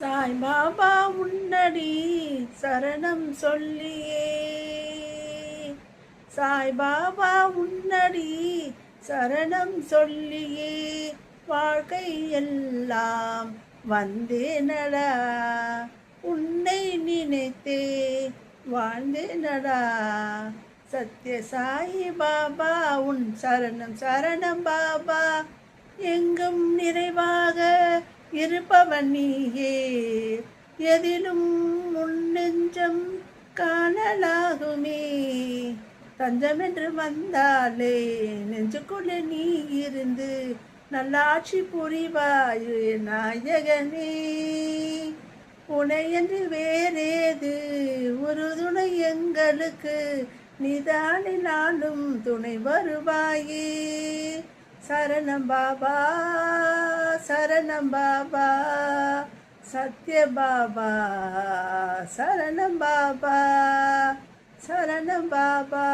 சாய் பாபா உன்னடி சரணம் சொல்லியே, சாய் பாபா உன்னடி சரணம் சொல்லியே, வாழ்க்கை எல்லாம் வந்தேனடா, உன்னை நினைத்தே வாழ்ந்தேனடா. சத்ய சாய் பாபா உன் சரணம் சரணம் பாபா, எங்கும் நிறைவாக இருப்பவன் நீயே, எதிலும் உன் நெஞ்சம் காணலாகுமே. தஞ்சமென்று வந்தாலே நெஞ்சுக்குள்ளே நீ இருந்து நல்லாட்சி புரிவாயே நாயகனே. உனையன்று வேறேது உறுதுணை எங்களுக்கு, நீதானே நாளும் துணை வருவாயே. சரணம் பாபா சரணம் பாபா, சத்ய பாபா சரணம் பாபா, சரணம் பாபா.